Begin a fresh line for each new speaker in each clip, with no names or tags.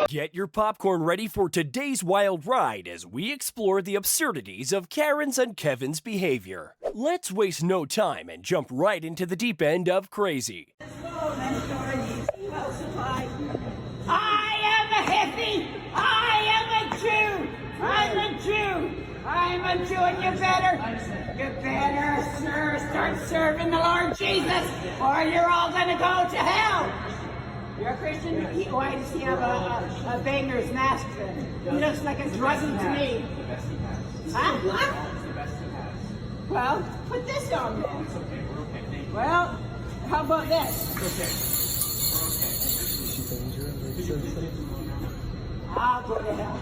Get your popcorn ready for today's wild ride as we explore the absurdities of Karen's and Kevin's behavior. Let's waste no time and jump right into the deep end of crazy.
I am a hippie. I am a Jew. I'm a Jew. I'm a Jew, and you better, sir, start serving the Lord Jesus, or you're all gonna go to hell. You're a Christian? Why does he have a banger's mask then? He looks like a druggie to me. Huh? Well, put this on then. Well, how about this? I'll go to hell.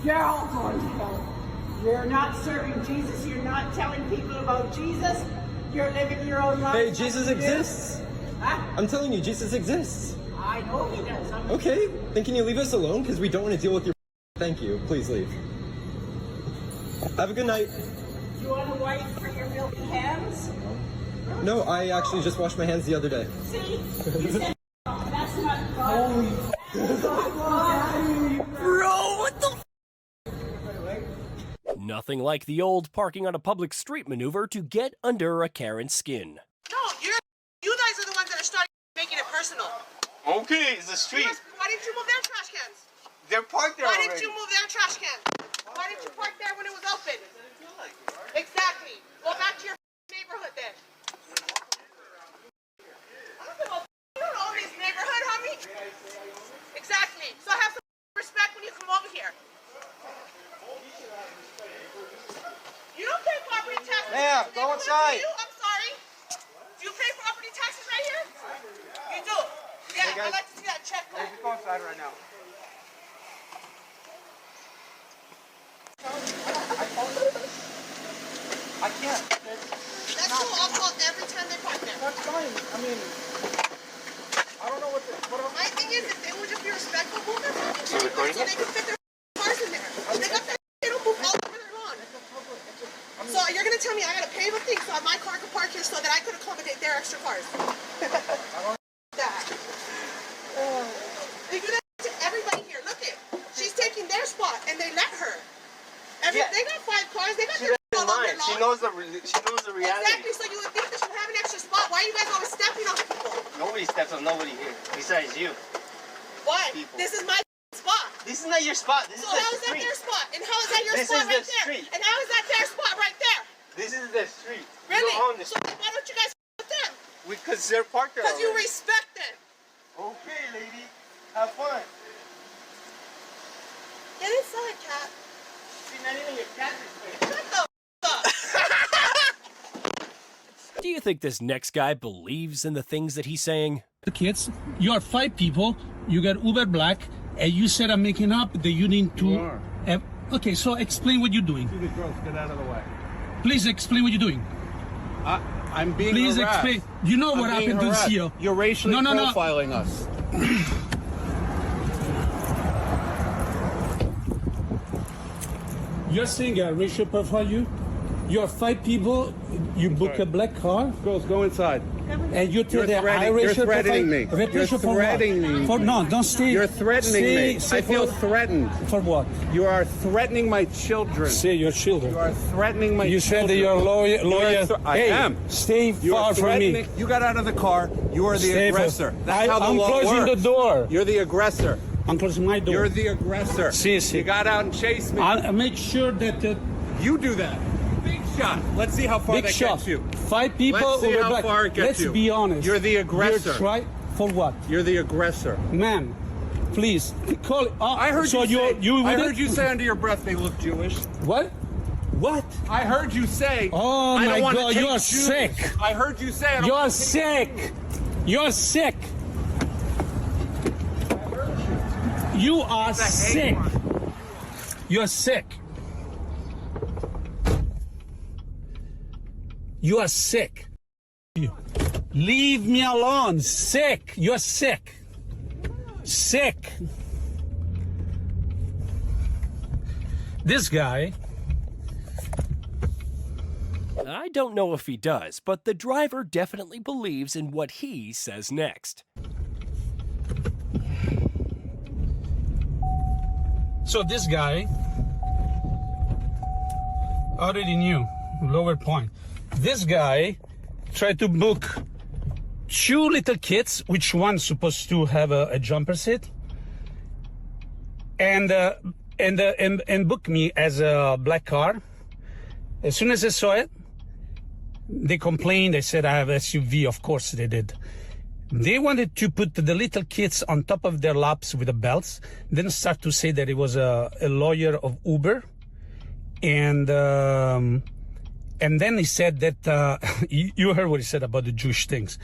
You're all going to hell. You're not serving Jesus. You're not telling people about Jesus. You're living your own life.
Hey, Jesus exists.
Huh?
I'm telling you, Jesus exists.
I know he does.
Okay, then can you leave us alone? Because we don't want to deal with your... Thank you. Please leave. Have a good night.
Do you want to wipe for your filthy hands?
No, I actually just washed my hands the other day.
See? You said, that's not God.
Holy...
Bro, what the Nothing like the old parking on a public street maneuver to get under a Karen's skin.
No, you guys are the ones that are starting making it personal.
Okay, it's the street.
Why didn't you move their trash cans?
They're parked there
Why
already.
didn't you move their trash cans? Why didn't you park there when it was open? Exactly. Go back to your neighborhood then. I don't give a you don't own this neighborhood, homie. Exactly. So have some respect when you come over here. You don't pay property taxes.
Ma'am, go inside.
I'm sorry. Do you pay property taxes right here? You do. Yeah,
Hey, guys.
I'd like to see that check.
Hey, just go inside right now. I can't.
That's cool. I'll call every time they park there.
That's fine. I mean, I don't know what
My thing is, if they would just be respectful, move their fucking shit so they can fit their cars in there. They got that they don't move all over their lawn. So you're gonna tell me I gotta pay the thing so my car could park here so that I could accommodate their extra cars? That. They do that to everybody here. Look it. She's taking their spot and they let her. They got 5 cars. They got their all over their lawn.
She knows the reality.
Exactly. So you would think that she would have an extra spot. Why are you guys always stepping on people?
Nobody steps on nobody here besides you.
Why?
People.
This is my spot.
This is not your spot. This
So
is
how
the
is that
street.
their spot? And how is that your
This
spot
is
right
the
there?
street.
And how is that their spot right there?
This is the street.
Really?
You don't own this
So then why don't you guys with them?
because they're parked there.
Because you
already.
respect them.
Okay, lady. Have fun.
Get inside, cat.
See, not even your cat is
Shut the up.
Do you think this next guy believes in the things that he's saying?
The kids, you are 5 people, you got Uber Black, and you said I'm making up that you need to...
You are.
Okay, so explain what you're doing.
See the girls, get out of the way.
Please explain what you're doing.
I'm being
Please
harassed.
explain. You know what
I'm being
happened to
harassed.
CEO.
You're racially
No.
profiling us.
You're saying I racial profile you? You are 5 people, you book a black car,
Girls, go inside.
and you tell
You're
them I
threatening-
racial
you're threatening
profile?
me.
Racial
You're
for what?
threatening me.
No, don't stay.
You're threatening me.
Say
I feel
for-
threatened.
For what?
You are threatening my children.
Say your children.
You are threatening my
You
children.
said that you're a lawyer.
I
Hey,
am.
stay
You are
far from me.
threatening. You got out of the car. You are the
Stay far-
aggressor. That's how the
I'm
law
closing
works.
the door.
You're the aggressor.
I'm closing my door.
You're the aggressor.
See.
You got out and chased me.
I'll make sure that
You do that. Big shot. Let's see how far
big
that
shot.
gets you.
5 people.
Let's see
Uber
how
Black.
far it gets
Let's
you.
be honest.
You're the aggressor.
For what?
You're the aggressor.
Ma'am, please call it.
I heard
so
you say.
you
I
with
heard
it?
you say under your breath they look Jewish.
What? What?
I heard you say.
Oh
I
my
don't wanna
God,
take
you are
Jews.
sick.
I heard you say. I don't
You're
wanna take-
sick. You're sick. You are
It's a hate
sick.
crime.
You're sick. You are sick. Leave me alone. Sick. You're sick. Sick. This guy.
I don't know if he does, but the driver definitely believes in what he says next.
So this guy already knew, lower point. This guy tried to book 2 little kids, which one's supposed to have a jumper seat, and book me as a black car. As soon as I saw it, they complained. They said I have SUV. Of course they did. They wanted to put the little kids on top of their laps with the belts, then start to say that it was a lawyer of Uber. And then he said that, you heard what he said about the Jewish things.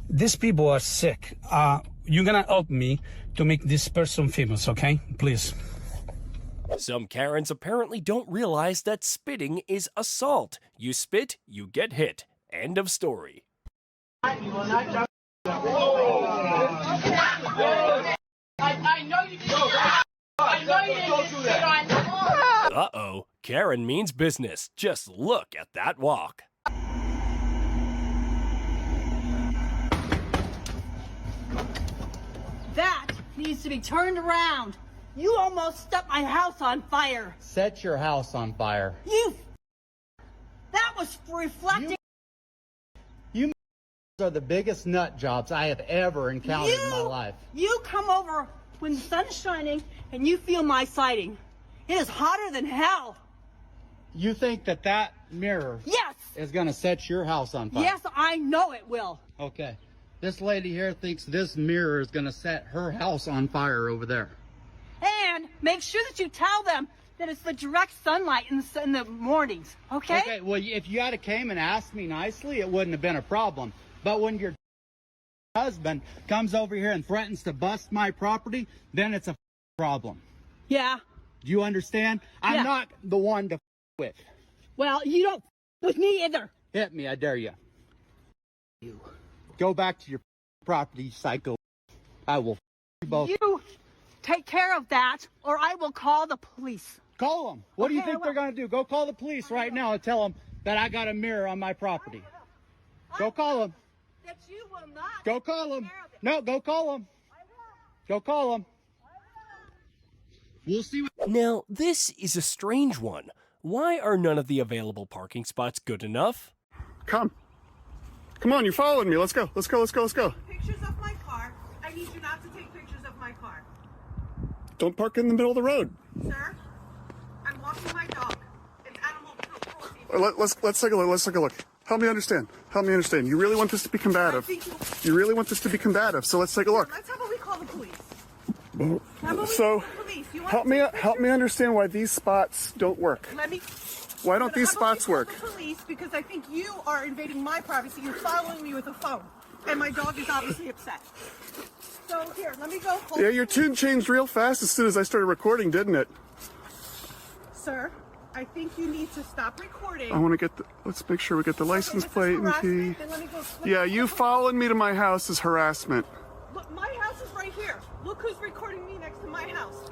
These people are sick. You're gonna help me to make this person famous, okay? Please.
Some Karens apparently don't realize that spitting is assault. You spit, you get hit. End of story.
I know you did. I know you didn't.
Uh-oh, Karen means business. Just look at that walk.
That needs to be turned around. You almost set my house on fire.
Set your house on fire.
That was reflecting.
You are the biggest nut jobs I have ever encountered in my life.
You come over when the sun is shining and you feel my siding. It is hotter than hell.
You think that mirror
Yes.
is going to set your house on fire?
Yes, I know it will.
Okay. This lady here thinks this mirror is going to set her house on fire over there.
And make sure that you tell them that it's the direct sunlight in the mornings, okay?
Okay, well, if you had came and asked me nicely, it wouldn't have been a problem. But when your husband comes over here and threatens to bust my property, then it's a problem.
Yeah.
Do you understand?
Yeah.
I'm not the one to with.
Well, you don't with me either.
Hit me, I dare you. You. Go back to your property, psycho. I will you both.
You take care of that, or I will call the police.
Call them. What do you
Okay,
think they're going to do? Go call the police right now and tell them that I got a mirror on my property. Go call them.
That you will not.
Go call them.
take care of it.
No, go call them. Go call them. We'll see.
Now, this is a strange one. Why are none of the available parking spots good enough?
Come on, you're following me. Let's go.
Pictures of my car. I need you not to take pictures of my car.
Don't park in the middle of the road.
Sir, I'm walking my dog. It's animal cruelty.
Let's take a look. Help me understand. You really want this to be combative. So let's take a look.
Let's have a we call the police.
So help me understand why these spots don't work. Why don't these spots work?
The police, because I think you are invading my privacy. You're following me with a phone, and my dog is obviously upset. So here, let me go.
Yeah, your tune changed real fast as soon as I started recording, didn't it?
Sir, I think you need to stop recording.
I want to get let's make sure we get the license plate and key. Yeah, you following me to my house is harassment.
Look, my house is right here. Look who's recording me next to my house.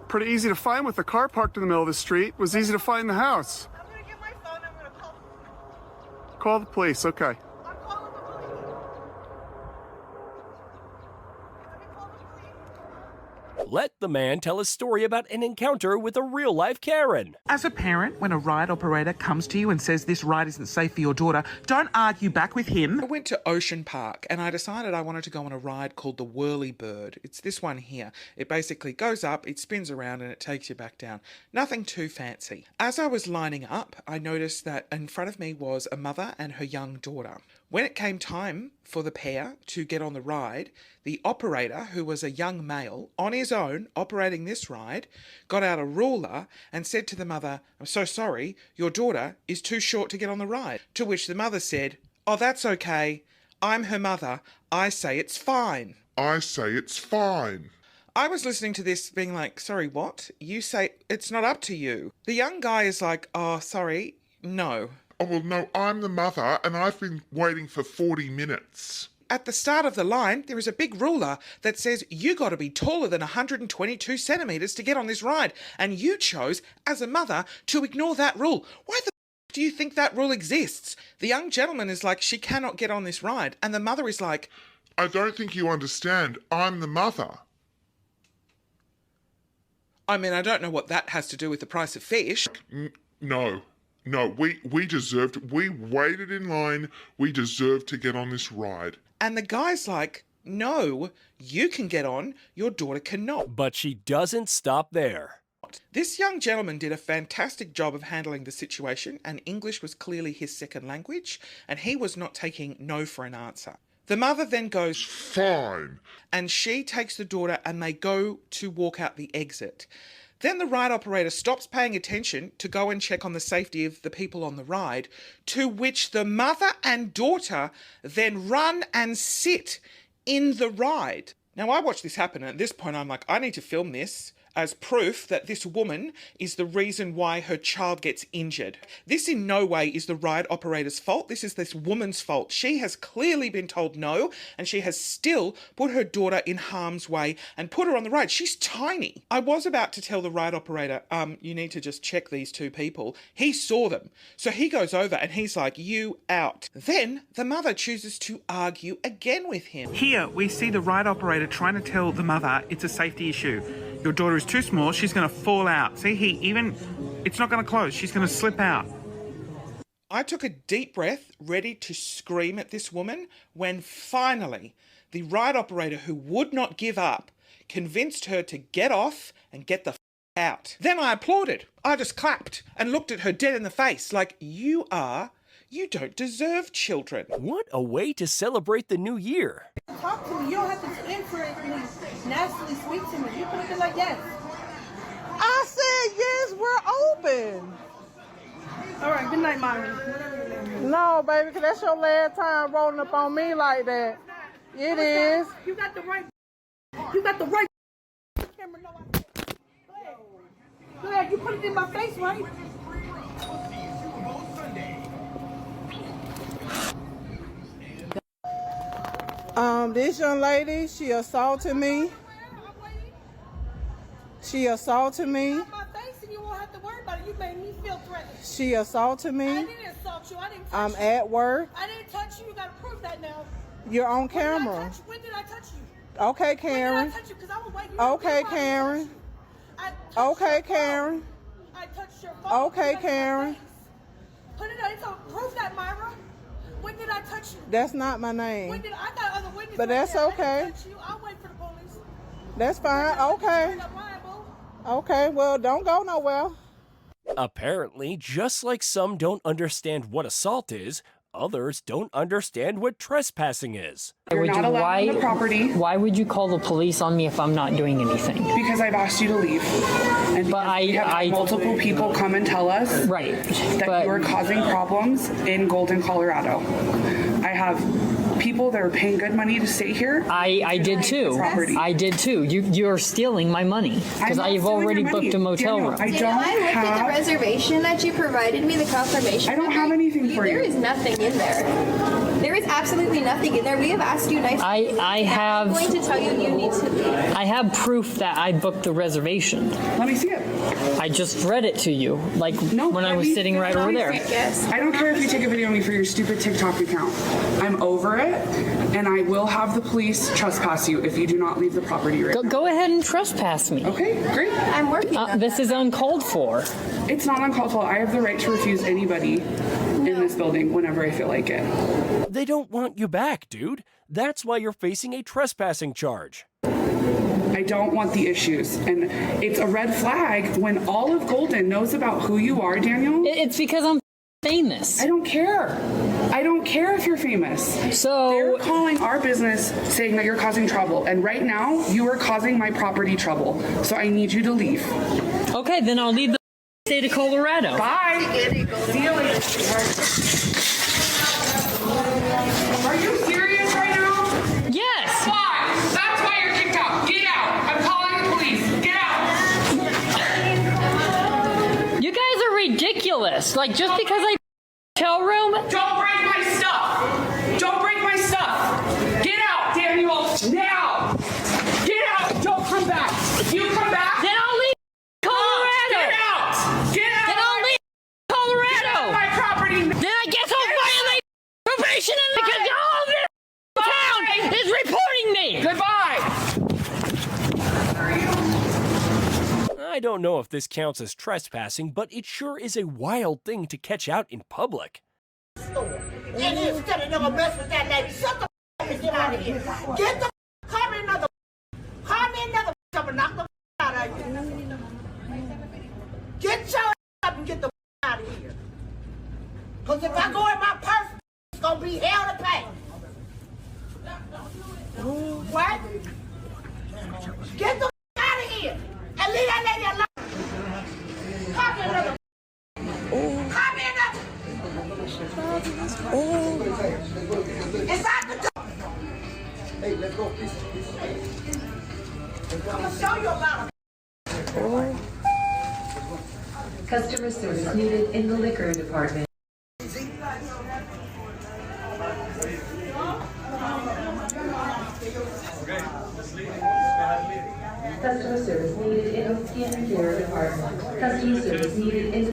Pretty easy to find with the car parked in the middle of the street. It was easy to find the house.
I'm gonna get my phone. I'm gonna call.
Call the police, okay.
I'm calling the police. Let me call the police.
Let the man tell a story about an encounter with a real-life Karen.
As a parent, when a ride operator comes to you and says this ride isn't safe for your daughter, don't argue back with him. I went to Ocean Park and I decided I wanted to go on a ride called the Whirlybird. It's this one here. It basically goes up, it spins around and it takes you back down. Nothing too fancy. As I was lining up, I noticed that in front of me was a mother and her young daughter. When it came time for the pair to get on the ride, the operator, who was a young male, on his own, operating this ride, got out a ruler and said to the mother, "I'm so sorry, your daughter is too short to get on the ride." To which the mother said, "Oh, that's okay. I'm her mother. I say it's fine."
I say it's fine.
I was listening to this being like, sorry, what? You say it's not up to you. The young guy is like, oh, sorry, no.
Oh, well, no, I'm the mother and I've been waiting for 40 minutes.
At the start of the line, there is a big ruler that says you got to be taller than 122 centimetres to get on this ride. And you chose, as a mother, to ignore that rule. Why the do you think that rule exists? The young gentleman is like, she cannot get on this ride. And the mother is like,
I don't think you understand. I'm the mother.
I mean, I don't know what that has to do with the price of fish.
No, we deserved, we waited in line, we deserved to get on this ride.
And the guy's like, no, you can get on, your daughter cannot.
But she doesn't stop there.
This young gentleman did a fantastic job of handling the situation, and English was clearly his second language, and he was not taking no for an answer. The mother then goes,
fine,
and she takes the daughter and they go to walk out the exit. Then the ride operator stops paying attention to go and check on the safety of the people on the ride, to which the mother and daughter then run and sit in the ride. Now, I watched this happen, and at this point I'm like, I need to film this as proof that this woman is the reason why her child gets injured. This in no way is the ride operator's fault. This is this woman's fault. She has clearly been told no, and she has still put her daughter in harm's way and put her on the ride. She's tiny. I was about to tell the ride operator, you need to just check these two people. He saw them. So he goes over and he's like, you out. Then the mother chooses to argue again with him. Here we see the ride operator trying to tell the mother it's a safety issue. Your daughter is too small, she's going to fall out. See, it's not going to close, she's going to slip out. I took a deep breath, ready to scream at this woman, when finally the ride operator, who would not give up, convinced her to get off and get the out. Then I applauded. I just clapped and looked at her dead in the face like, you don't deserve children.
What a way to celebrate the new year.
Talk to me. You don't have to answer it nastily sweet to me. You could have been like, yes.
I said, yes, we're open.
All right, good night, Myron.
No, baby, because that's your last time rolling up on me like that. It is.
You got the right. You got the right. Camera, no, I can't. Go ahead. Go ahead. You put it in my face, right?
This young lady, she assaulted me. She assaulted me. She assaulted me.
I didn't assault you. I didn't touch
I'm
you.
at work.
I didn't touch you. You gotta prove that now.
You're on camera.
When did I touch you?
Okay, Karen.
When did I touch you? 'Cause I was waiting.
Okay, Karen. Okay, Karen.
I touched your phone.
Okay, Karen.
Put it on. So prove that, Myra. When did I touch you?
That's not my name.
When did I got other witnesses?
But that's
there.
okay.
I didn't touch you. I'll wait for the police.
That's fine. Okay. Okay, well, don't go nowhere.
Apparently, just like some don't understand what assault is, others don't understand what trespassing is.
You're not allowed on the property. Why would you call the police on me if I'm not doing anything?
Because I've asked you to leave. And
but
we have had multiple people come and tell us that you are causing problems in Golden, Colorado. I have people that are paying good money to stay here.
I did too. I did too. You're stealing my money because I've already booked a motel room.
I looked at the reservation that you provided me, the confirmation.
I don't have anything for you.
There is nothing in there. There is absolutely nothing in there. We have asked you nicely.
I'm
going to tell you need to leave.
I have proof that I booked the reservation.
Let me see it.
I just read it to you, like when I was sitting right over there.
I don't care if you take a video of me for your stupid TikTok account. I'm over it, and I will have the police trespass you if you do not leave the property right now.
Go ahead and trespass me.
Okay, great.
I'm working on
This is uncalled for.
It's not uncalled for. I have the right to refuse anybody in this building whenever I feel like it.
They don't want you back, dude. That's why you're facing a trespassing charge.
I don't want the issues. And it's a red flag when all of Golden knows about who you are, Daniel.
It's because I'm famous.
I don't care. I don't care if you're famous.
So
they're calling our business saying that you're causing trouble. And right now, you are causing my property trouble. So I need you to leave.
Okay, then I'll leave the state of Colorado.
Bye. See you later. Are you serious right now?
Yes.
Why? That's why you're kicked out. Get out. I'm calling the police. Get out.
You guys are ridiculous. Like, just because I hotel room.
Don't break my stuff. Don't break my stuff. Get out, Daniel. Now. Get out. Don't come back. If you come back.
Then I'll leave Colorado.
Get out. Get out.
Then I'll leave Colorado.
Get out my property.
Then I guess I'll violate probation because all of this town is reporting me.
Goodbye.
I don't know if this counts as trespassing, but it sure is a wild thing to catch out in public.
And instead of never mess with that lady, shut the and get out of here. Get the call me another I'm gonna knock the out of you. Get your up and get the out of here. Cause if I go in my purse, it's gonna be hell to pay. What? Get the out of here and leave that lady alone. Call me another. Call me another. It's out the door. Hey, let's go. I'm gonna show you about it.
Customer service needed in the liquor department. Customer service needed in the skin care department. Customer service needed in the...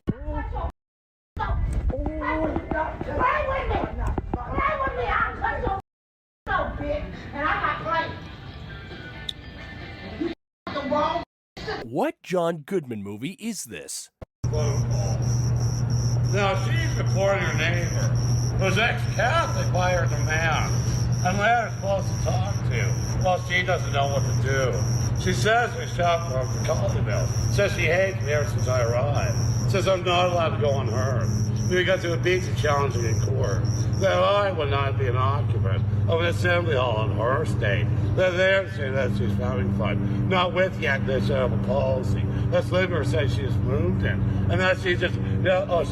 What John Goodman movie is this?
Now, she's reporting her neighbor, who's ex-Catholic, by her demand, and Larry's supposed to talk to. Well, she doesn't know what to do. She says we shot from Colleyville. Says she hates me ever since I arrived. Says I'm not allowed to go unheard. We got to a beach and challenging in court. That I would not be an occupant of an assembly hall in her state. They're there to say that she's having fun. Not with yet they set up a policy. Let's leave her say she's moved in. And that she just, she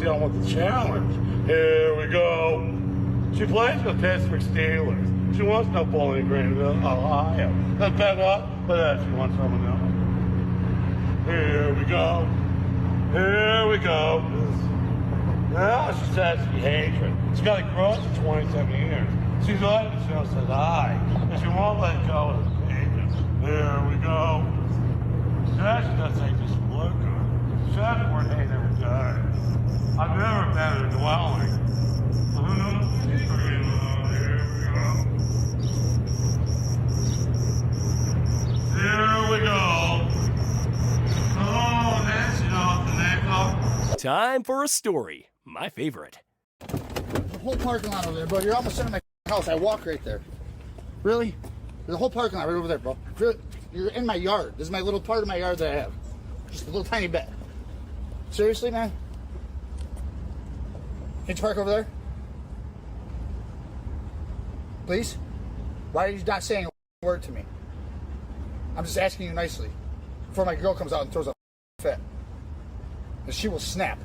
don't want the challenge. Here we go. She plays with Pittsburgh Steelers. She wants no Bowling Green, Ohio. That's bad luck, but she wants someone else. Here we go. Here we go. Now she says she hates it. She's got a grudge for 27 years. She's letting the show says hi, and she won't let go of the pages. Here we go. She says she doesn't say just look good. She says the word hate every day. I've never been in a dwelling. Here we go. Oh, that's off the neck off.
Time for a story. My favorite.
The whole parking lot over there, bro. You're almost in my house. I walk right there. Really? There's a whole parking lot right over there, bro. You're in my yard. This is my little part of my yard that I have. Just a little tiny bit. Seriously, man? Can you park over there? Please? Why are you not saying a word to me? I'm just asking you nicely. Before my girl comes out and throws a fit. And she will snap.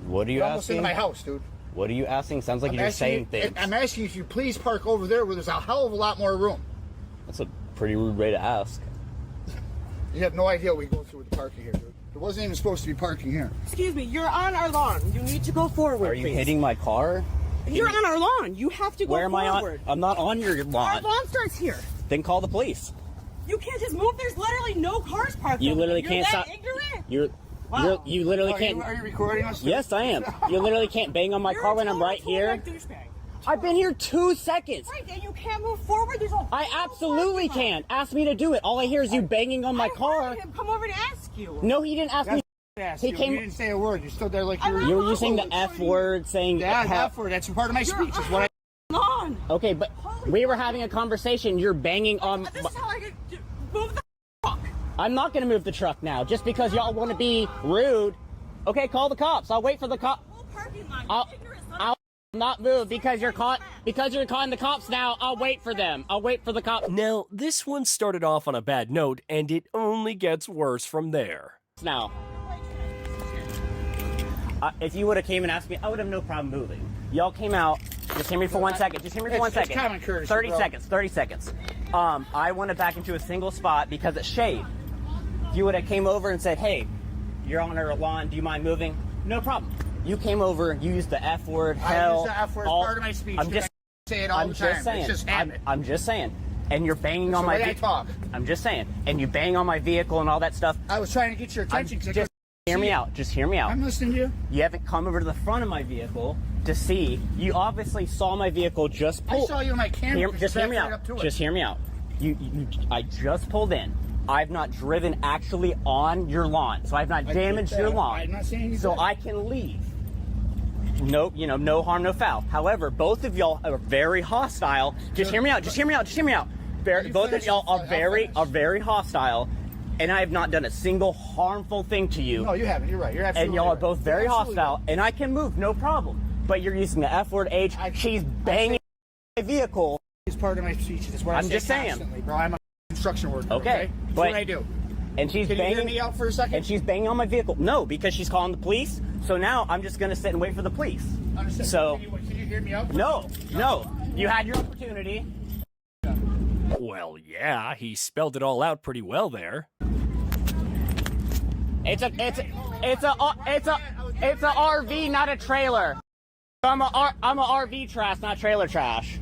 What are you
You're
asking?
almost into my house, dude.
What are you asking? Sounds like you're saying things.
I'm asking if you please park over there where there's a hell of a lot more room.
That's a pretty rude way to ask.
You have no idea what we go through with the parking here, dude. There wasn't even supposed to be parking here.
Excuse me, you're on our lawn. You need to go forward,
Are you
please.
hitting my car?
You're on our lawn. You have to go
Where am I on?
forward.
I'm not on your lawn.
Our lawn starts here.
Then call the police.
You can't just move. There's literally no cars parked.
You
over
literally
there.
can't
You're that
stop.
ignorant?
You literally can't.
Are you recording us?
Yes, I am. You literally can't bang on my car when I'm right here. I've been here 2 seconds.
Right, and you can't move forward. There's a
I absolutely can. Ask me to do it. All I hear is you banging on my car.
him come over to ask you.
No, he didn't ask me.
He came. You didn't say a word. You stood there like you were.
You were using the F word, saying
Yeah, the F word. That's part of my speech. Is what I.
Lawn.
Okay, but we were having a conversation. You're banging on.
This is how I get move the truck.
I'm not going to move the truck now, just because y'all want to be rude. Okay, call the cops. I'll wait for the cop. I'll not move because you're calling the cops now. I'll wait for them. I'll wait for the cops.
Now, this one started off on a bad note, and it only gets worse from there.
Now, if you would have came and asked me, I would have no problem moving. Y'all came out. Just hear me for 1 second. Just hear me for 1 second.
It's common courtesy,
30
bro.
seconds. 30 seconds. I went back into a single spot because it's shade. If you would have came over and said, hey, you're on our lawn, do you mind moving? No problem. You came over, you used the F word, hell.
I use the F word as part of my speech.
I'm just
say it all the time. It's just habit.
I'm just saying. And you're banging on my
talk.
I'm just saying. And you bang on my vehicle and all that stuff.
I was trying to get your attention.
Just hear me out. Just hear me out.
I'm listening to you.
You haven't come over to the front of my vehicle to see. You obviously saw my vehicle just pull.
I saw you on my camera.
Just hear me out.
Right up to it.
Just hear me out. I just pulled in. I've not driven actually on your lawn, so I've not damaged your lawn.
I'm not saying you
so
did.
I can leave. No, no harm, no foul. However, both of y'all are very hostile. Just hear me out. Just hear me out. Just hear me out. Both of y'all are very hostile, and I have not done a single harmful thing to you.
No, you haven't. You're right. You're absolutely
And y'all are
right.
both very
You're absolutely
hostile, and I can move, no problem. But you're using the F word, H. She's banging my vehicle.
It's part of my speech. That's what I
I'm
say
just saying.
constantly, bro. I'm a construction worker.
Okay,
That's
but
what I do.
And she's
Can you
banging
hear me out for a second?
And she's banging on my vehicle. No, because she's calling the police. So now I'm just gonna sit and wait for the police.
Understood.
So
Can you hear me out?
no. You had your opportunity.
Well, yeah, he spelled it all out pretty well there.
It's a RV, not a trailer. I'm a RV trash, not trailer trash.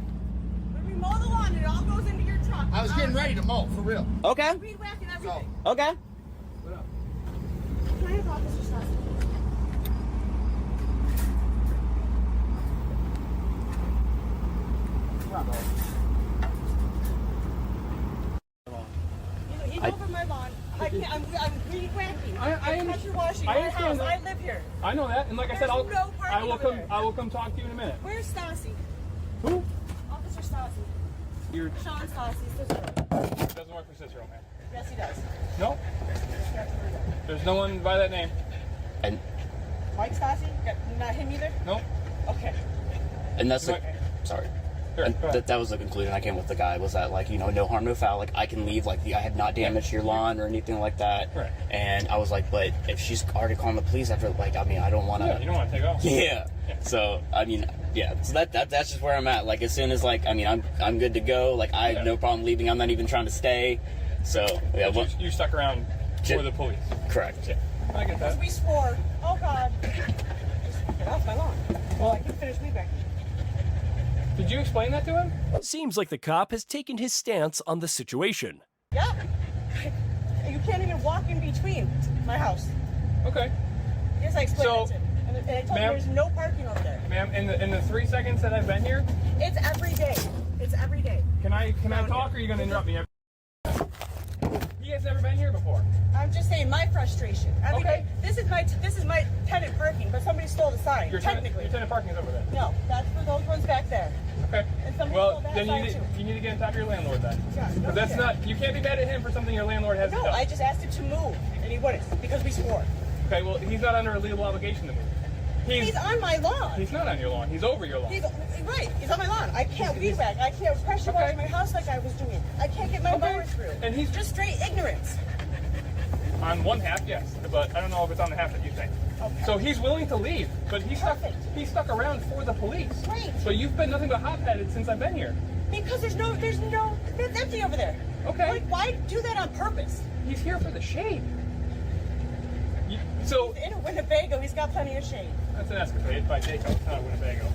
When we mow the lawn, it all goes into your truck.
I was getting ready to mow, for real.
Okay.
Weed whack and everything.
Okay.
Can I have Officer Stassi? He's over my lawn. I can't. I'm weed whacking. I'm pressure washing.
I understand
house.
that.
I live here.
I know that, and like I said,
There's no
I will
parking
come.
over
I will come talk to you in a minute.
Where's Stassi?
Who?
Officer Stassi.
You're.
Sean Stassi's sister.
Doesn't work for Cicero, man.
Yes, he does.
No. There's no one by that name.
And
Mike Stassi? Not him either?
No.
Okay.
and that's the sorry. And that was the conclusion I came with the guy, was that, like, you know, no harm, no foul. Like, I can leave, like, I have not damaged your lawn or anything like that.
Right.
And I was like, but if she's already calling the police after, like, I mean, I don't want to.
Yeah, you don't want to take off.
Yeah. So, I mean, yeah. So that's just where I'm at. Like, as soon as, like, I mean, I'm good to go. Like, I have no problem leaving. I'm not even trying to stay. So, yeah.
But you stuck around for the police.
Correct.
Yeah. I get that.
We swore. Oh, God. Get off my lawn. Well, I can finish weed back.
Did you explain that to him?
Seems like the cop has taken his stance on the situation.
Yeah. You can't even walk in between my house.
Okay.
Yes, I explained
So,
it to him. And I told him there's no parking over there.
Ma'am, in the 3 seconds that I've been here,
It's every day. It's every day.
can I talk, or are you going to interrupt me? He has never been here before.
I'm just saying my frustration. Every day. This is my tenant parking, but somebody stole the sign.
Your
technically.
tenant parking is over there.
No, that's for those ones back there.
Okay.
And somebody
Well,
stole that
then
sign too.
you need to get on top of your landlord then.
Yeah, no,
But that's
yeah.
not. You can't be mad at him for something your landlord hasn't
No,
done.
I just asked him to move, and he wouldn't because we swore.
Okay. Well, he's not under a legal obligation to move.
He's on my lawn.
He's not on your lawn. He's over your lawn.
He's right. He's on my lawn. I can't weed whack. I can't pressure wash my house like I was doing. I can't get my mower through.
And he's
just straight ignorance.
On one half, yes, but I don't know if it's on the half that you think.
Okay.
So he's willing to leave, but he's stuck around for the police.
Right.
So you've been nothing but hot-headed since I've been here.
Because it's empty over there.
Okay.
Like, why do that on purpose?
He's here for the shade.
He's in a Winnebago. He's got plenty of shade.
That's an Escapade by Jayco. It's not a Winnebago.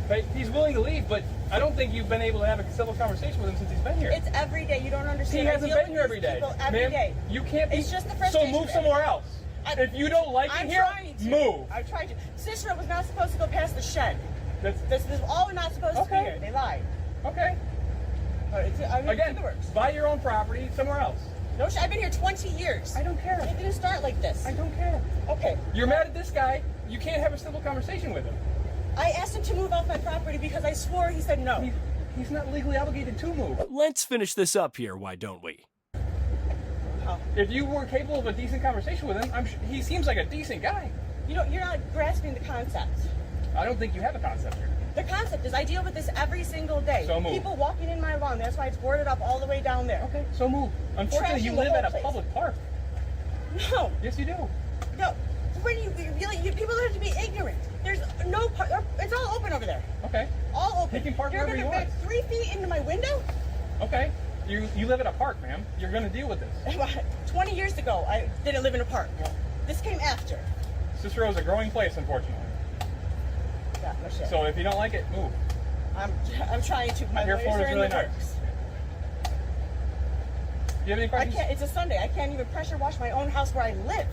But he's willing to leave, but I don't think you've been able to have a civil conversation with him since he's been here.
It's every day. You don't understand.
He hasn't been here every day.
Every
Ma'am,
day.
you can't be.
It's just the
So
frustration.
move somewhere else. If you don't like it here, move.
I'm trying to. Cicero was not supposed to go past the shed. This is all not supposed to be here. They lied.
Okay. Again, buy your own property somewhere else.
No, I've been here 20 years.
I don't care.
It didn't start like this.
I don't care.
Okay.
You're mad at this guy. You can't have a civil conversation with him.
I asked him to move off my property because I swore. He said no.
He's not legally obligated to move.
Let's finish this up here, why don't we?
If you were capable of a decent conversation with him, he seems like a decent guy.
You're not grasping the concept.
I don't think you have a concept here.
The concept is I deal with this every single day.
So move.
People walking in my lawn. That's why it's boarded up all the way down there.
Okay, so move. Unfortunately, you live at a public park.
No.
Yes, you do.
No. When people have to be ignorant. There's no park. It's all open over there.
Okay.
All open.
He can park
You're
wherever
gonna
he
back
wants.
3 feet into my window?
Okay. You live at a park, ma'am. You're going to deal with this.
20 years ago, I didn't live in a park. This came after.
Cicero is a growing place, unfortunately.
Yeah, no shit.
So if you don't like it, move.
I'm trying to. My
I hear
lawyers
Florida's
are in
really
the
nice.
works.
Do you have any questions?
It's a Sunday. I can't even pressure wash my own house where I live.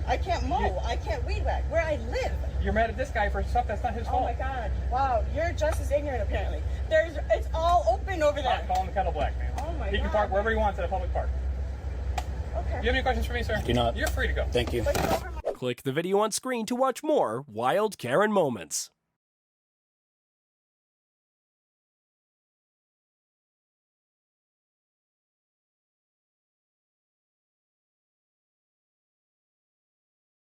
I can't mow. I can't weed whack where I live.
You're mad at this guy for stuff that's not his fault.
Oh my God! Wow, you're just as ignorant apparently. It's all open over
over there.
Call him the Kettle Black, man.
Oh my
He can park wherever he wants at a public park.
Okay.
Do you have any questions for me, sir?
Do not.
You're free to go.
Thank you.
Click the video on screen to watch more Wild Karen moments.